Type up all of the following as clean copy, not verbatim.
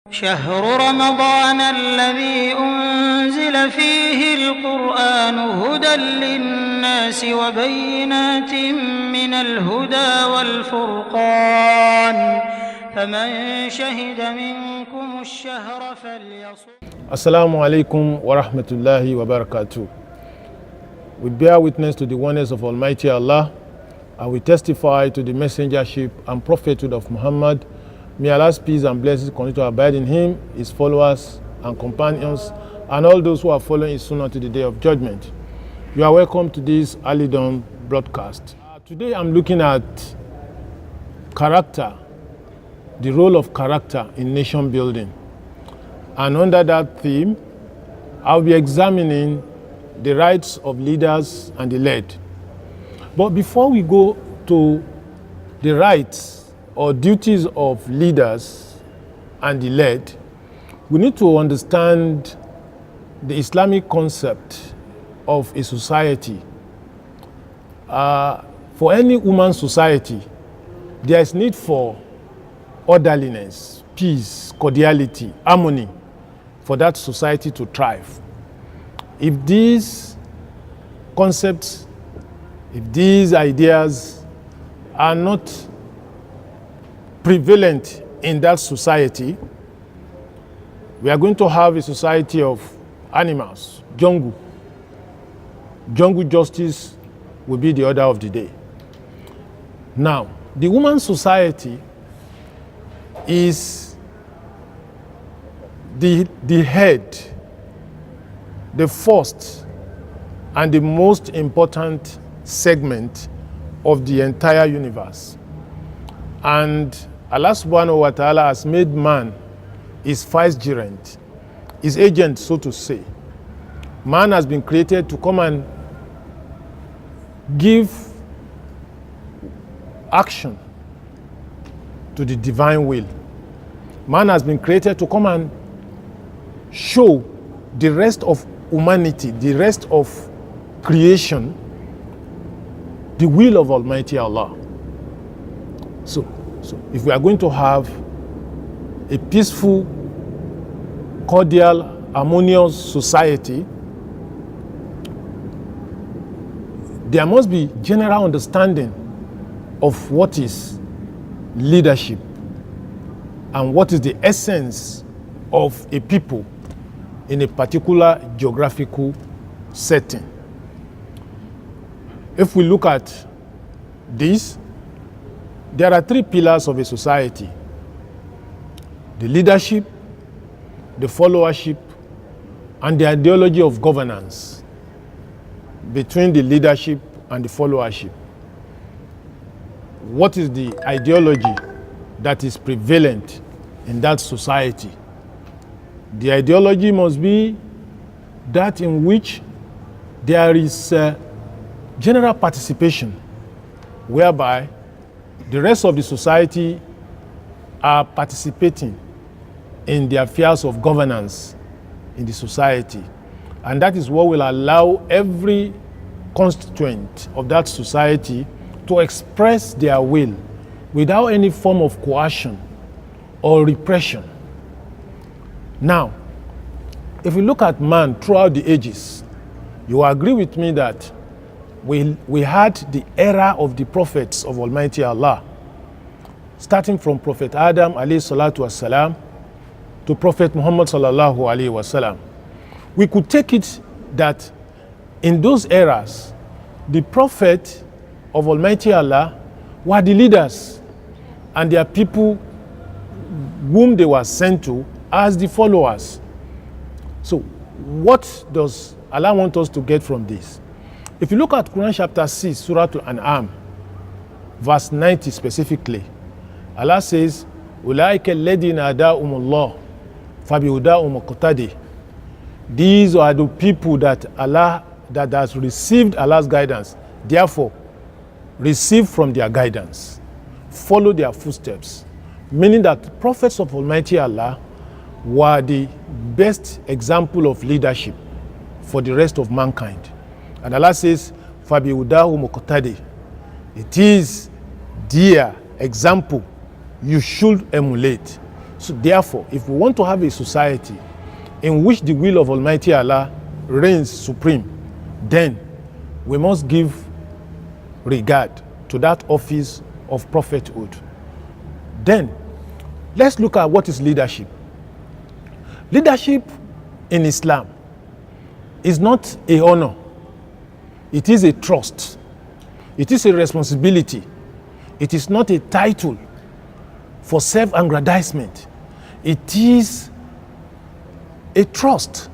شهر رمضان الذي أنزل فيه القرآن هدى للناس وبينات من الهدى والفرقان فمن شهد منكم الشهر فليصم. Assalamu alaikum wa rahmatullahi wa barakatuh. We bear witness to the oneness of Almighty Allah, and we testify to the messengership and prophethood of Muhammad. May Allah's peace and blessings continue to abide in him, his followers and companions, and all those who are following his sunnah to the day of judgment. You are welcome to this early dawn broadcast. Today I'm looking at character, the role of character in nation building. And under that theme, I'll be examining the rights of leaders and the led. But before we go to the rights or duties of leaders and the led, we need to understand the Islamic concept of a society. For any human society, there is need for orderliness, peace, cordiality, harmony for that society to thrive. If these concepts, if these ideas are not prevalent in that society, we are going to have a society of animals, jungle. Jungle justice will be the order of the day. Now, the woman society is the head, the first and the most important segment of the entire universe. And Allah subhanahu wa ta'ala has made man his vicegerent, his agent, so to say. Man has been created to come and give action to the divine will. Man has been created to come and show the rest of humanity, the rest of creation, the will of Almighty Allah. So if we are going to have a peaceful, cordial, harmonious society, there must be general understanding of what is leadership and what is the essence of a people in a particular geographical setting. If we look at this, there are three pillars of a society: the leadership, the followership, and the ideology of governance between the leadership and the followership. What is the ideology that is prevalent in that society? The ideology must be that in which there is general participation, whereby the rest of the society are participating in the affairs of governance in the society. And that is what will allow every constituent of that society to express their will without any form of coercion or repression. Now, if you look at man throughout the ages, you will agree with me that we had the era of the prophets of Almighty Allah, starting from Prophet Adam alayhi salatu wasalam to Prophet Muhammad sallallahu alayhi wasalam. We could take it that in those eras, the prophet of Almighty Allah were the leaders and their people whom they were sent to as the followers. So what does Allah want us to get from this? If you look at Quran chapter 6, Surah Al-An'am, verse 90 specifically, Allah says, أُولَٰئِكَ الَّذِينَ هَدَاهُمُ اللَّهُ فَبِهُدَاهُمْ مُقْتَدِي. These are the people that has received Allah's guidance. Therefore, receive from their guidance. Follow their footsteps. Meaning that prophets of Almighty Allah were the best example of leadership for the rest of mankind. And Allah says, فَبِهُدَاهُمْ مُقْتَدِي. It is their example you should emulate. So therefore, if we want to have a society in which the will of Almighty Allah reigns supreme, then we must give regard to that office of prophethood. Then, let's look at what is leadership. Leadership in Islam is not a honor. It is a trust. It is a responsibility. It is not a title for self-aggrandizement. It is a trust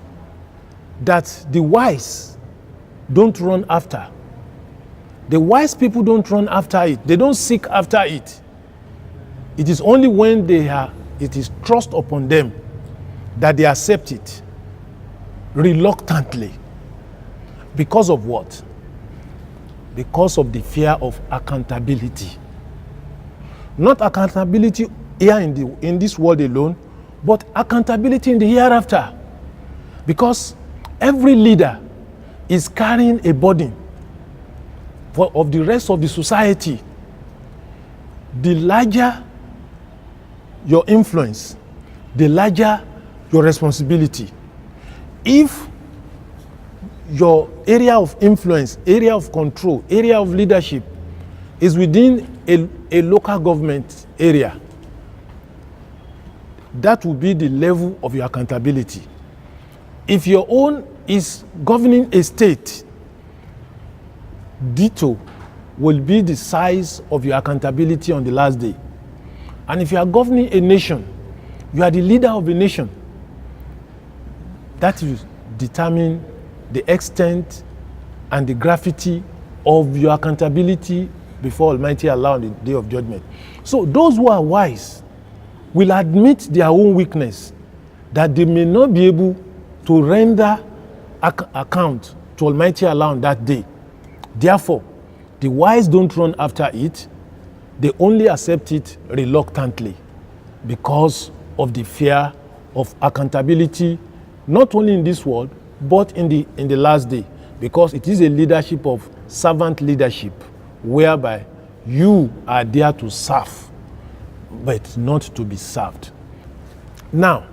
that the wise don't run after. The wise people don't run after it. They don't seek after it. It is only when it is thrust upon them that they accept it reluctantly. Because of what? Because of the fear of accountability. Not accountability here in this world alone, but accountability in the hereafter. Because every leader is carrying a burden of the rest of the society. The larger your influence, the larger your responsibility. If your area of influence, area of control, area of leadership is within a local government area, that will be the level of your accountability. If your own is governing a state, ditto will be the size of your accountability on the last day. And if you are governing a nation, you are the leader of a nation. That will determine the extent and the gravity of your accountability before Almighty Allah on the day of judgment. So those who are wise will admit their own weakness, that they may not be able to render account to Almighty Allah on that day. Therefore, the wise don't run after it. They only accept it reluctantly because of the fear of accountability, not only in this world, but in the last day, because it is a leadership of servant leadership, whereby you are there to serve, but not to be served. Now,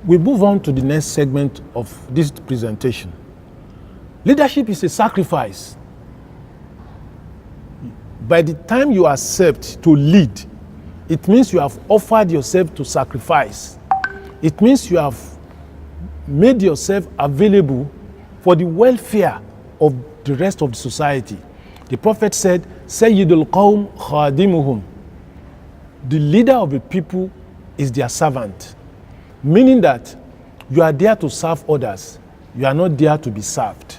we move on to the next segment of this presentation. Leadership is a sacrifice. By the time you accept to lead, it means you have offered yourself to sacrifice. It means you have made yourself available for the welfare of the rest of the society. The Prophet said, Sayyidul Qawm Khadimuhum. The leader of the people is their servant. Meaning that you are there to serve others. You are not there to be served.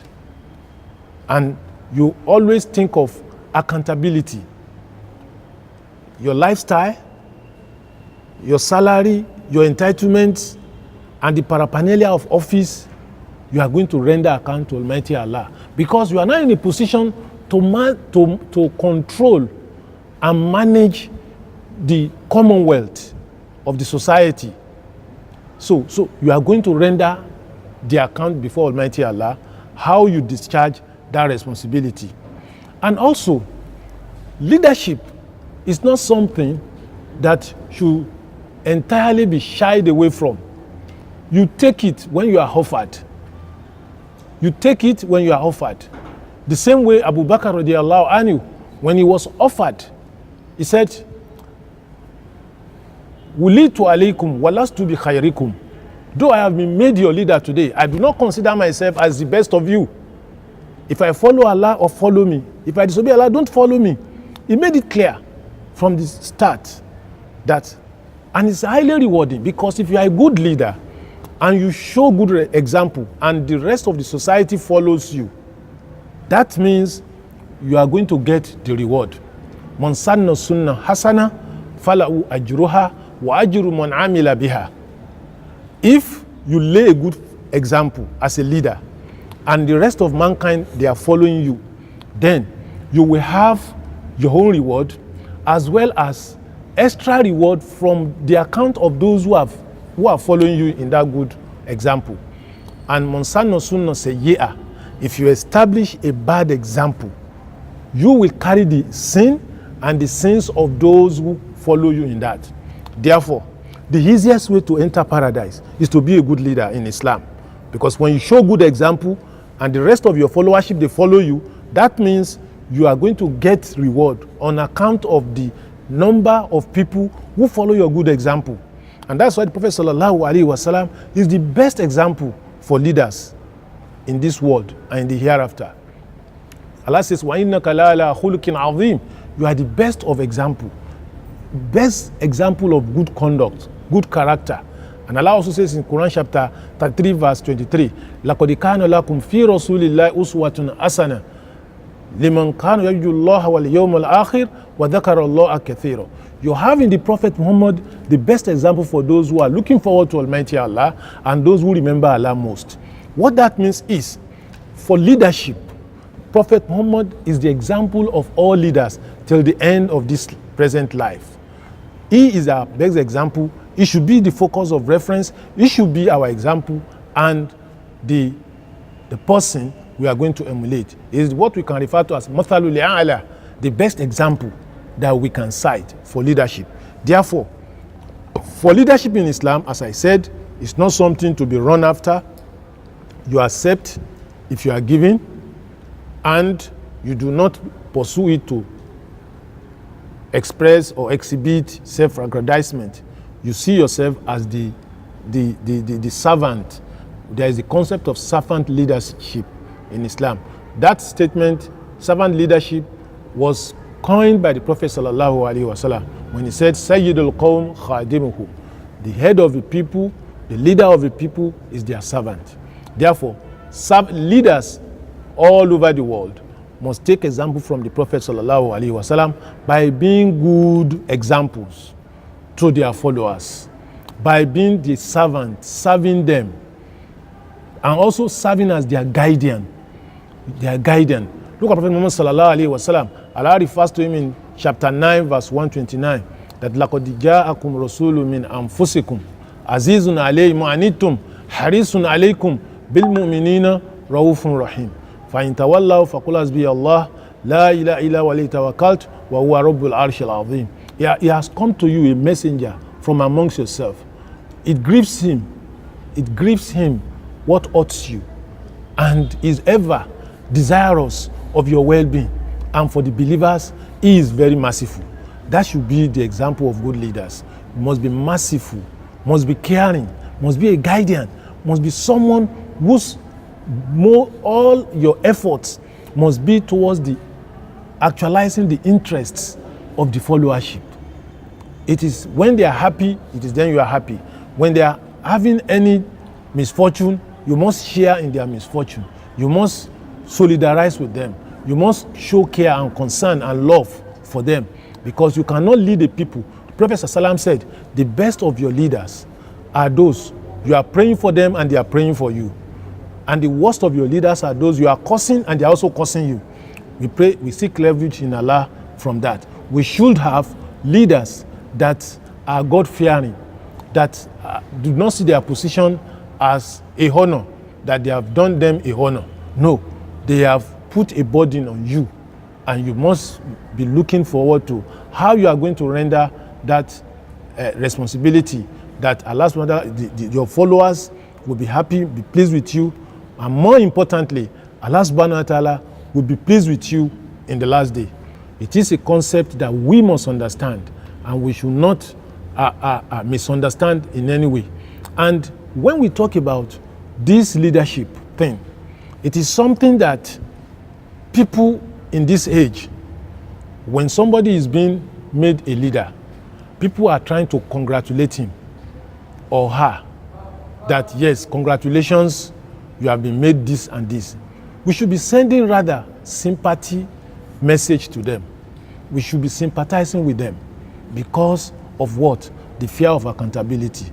And you always think of accountability. Your lifestyle, your salary, your entitlements, and the paraphernalia of office, you are going to render account to Almighty Allah. Because you are not in a position to control and manage the commonwealth of the society. So you are going to render the account before Almighty Allah, how you discharge that responsibility. And also, leadership is not something that should entirely be shied away from. You take it when you are offered. You take it when you are offered. The same way Abu Bakr radiallahu anhu, when he was offered, he said, Wulitu alaykum walastu bi khayrikum. Though I have been made your leader today, I do not consider myself as the best of you. If I follow Allah, or follow me. If I disobey Allah, don't follow me. He made it clear from the start that, and it's highly rewarding, because if you are a good leader and you show good example and the rest of the society follows you, that means you are going to get the reward. Man sanna sunnah hasana falahu ajruha wa ajru man amila biha. If you lay a good example as a leader and the rest of mankind, they are following you, then you will have your own reward as well as extra reward from the account of those who are following you in that good example. And Monsano Sunno say, yeah, if you establish a bad example, you will carry the sin and the sins of those who follow you in that. Therefore, the easiest way to enter paradise is to be a good leader in Islam. Because when you show good example and the rest of your followership, they follow you, that means you are going to get reward on account of the number of people who follow your good example. And that's why the Prophet sallallahu alaihi wasallam is the best example for leaders in this world and in the hereafter. Allah says, وَإِنَّكَ لَعَلَىٰ خُلُقٍ عَظِيمٍ. You are the best of example. Best example of good conduct, good character. And Allah also says in Quran chapter 33 verse 23, لَقَدْ كَانَ لَكُمْ فِي رَسُولِ اللَّهِ أُسْوَةٌ حَسَنَةٌ لِمَنْ كَانَ يَرْجُو اللَّهَ وَالْيَوْمَ الْآخِرَ وَذَكَرَ اللَّهَ كَثِيرًا. You have in the Prophet Muhammad the best example for those who are looking forward to Almighty Allah and those who remember Allah most. What that means is, for leadership, Prophet Muhammad is the example of all leaders till the end of this present life. He is our best example. He should be the focus of reference. He should be our example and the person we are going to emulate. It is what we can refer to as mathalul a'la, the best example that we can cite for leadership. Therefore, for leadership in Islam, as I said, it's not something to be run after. You accept if you are given, and you do not pursue it to express or exhibit self-aggrandizement. You see yourself as the servant. There is the concept of servant leadership in Islam. That statement, servant leadership, was coined by the Prophet sallallahu alaihi wasallam when he said, Sayyidul Qawm khadimuhum. The head of the people, the leader of the people is their servant. Therefore, leaders all over the world must take example from the Prophet sallallahu alaihi wasallam by being good examples to their followers, by being the servant, serving them, and also serving as their guardian. Their guardian. Look at Prophet Muhammad sallallahu alaihi wasallam. Allah refers to him in chapter 9 verse 129 that لَقَدْ جَاءَكُمْ رَسُولٌ مِّنْ أَنفُسِكُمْ عَزِيزٌ عَلَيْهِ مَا عَنِتُّمْ حَرِيصٌ عَلَيْكُمْ بِالْمُؤْمِنِينَ رَءُوفٌ رَحِيمٌ فَإِنْ تَوَلَّوْا فَقُلْ حَسْبِيَ اللَّهُ لَا إِلَهَ إِلَّا هُوَ عَلَيْهِ تَوَكَّلْتُ وَهُوَ رَبُّ الْعَرْشِ الْعَظِيمِ. He has come to you a messenger from amongst yourself. It grieves him what hurts you, and is ever desirous of your well-being. And for the believers, he is very merciful. That should be the example of good leaders. You must be merciful, must be caring, must be a guardian, must be someone whose all your efforts must be towards the actualizing the interests of the followership. It is when they are happy, it is then you are happy. When they are having any misfortune, you must share in their misfortune. You must solidarize with them. You must show care and concern and love for them, because you cannot lead the people. The Prophet ﷺ said, the best of your leaders are those you are praying for them and they are praying for you. And the worst of your leaders are those you are cursing and they are also cursing you. We pray, we seek leverage in Allah from that. We should have leaders that are God-fearing, that do not see their position as a honor, that they have done them a honor. No, they have put a burden on you, and you must be looking forward to how you are going to render that responsibility, that Allah subhanahu wa ta'ala, your followers will be happy, be pleased with you, and more importantly, Allah subhanahu wa ta'ala will be pleased with you in the last day. It is a concept that we must understand, and we should not misunderstand in any way. And when we talk about this leadership thing, it is something that people in this age, when somebody is being made a leader, people are trying to congratulate him or her that yes, congratulations, you have been made this and this. We should be sending rather sympathy message to them. We should be sympathizing with them because of what? The fear of accountability.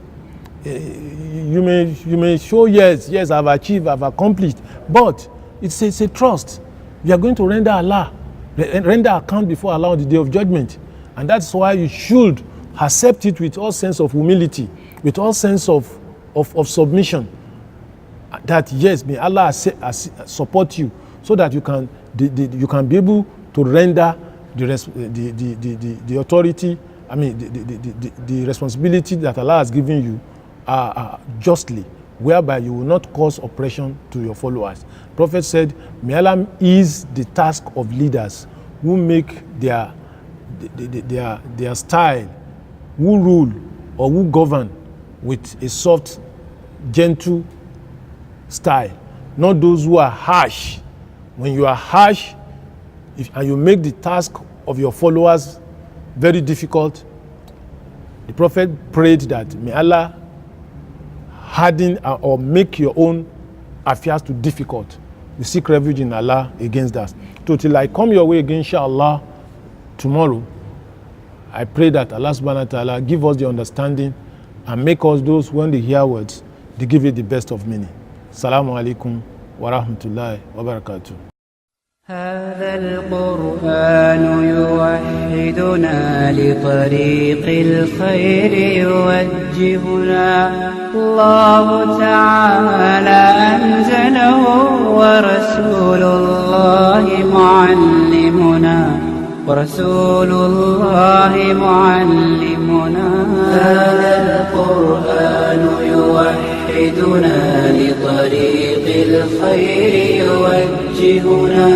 You may show yes, I've achieved, I've accomplished, but it's a trust. You are going to render account before Allah on the day of judgment. And that's why you should accept it with all sense of humility, with all sense of submission. That yes, may Allah support you so that you can be able to render the authority I mean, the responsibility that Allah has given you justly, whereby you will not cause oppression to your followers. Prophet said, may Allah ease the task of leaders who make their style, who rule or who govern with a soft, gentle style, not those who are harsh. When you are harsh and you make the task of your followers very difficult, the Prophet prayed that may Allah harden or make your own affairs too difficult. We seek refuge in Allah against that. So till I come your way again, inshallah, tomorrow, I pray that Allah subhanahu wa ta'ala give us the understanding and make us those, when they hear words, they give it the best of meaning. Assalamu alaikum wa rahmatullahi wa barakatuh. هذا القرآن يوحدنا لطريق الخير يوجهنا الله تعالى أنزله ورسول الله معلمنا هذا القرآن يوحدنا لطريق الخير يوجهنا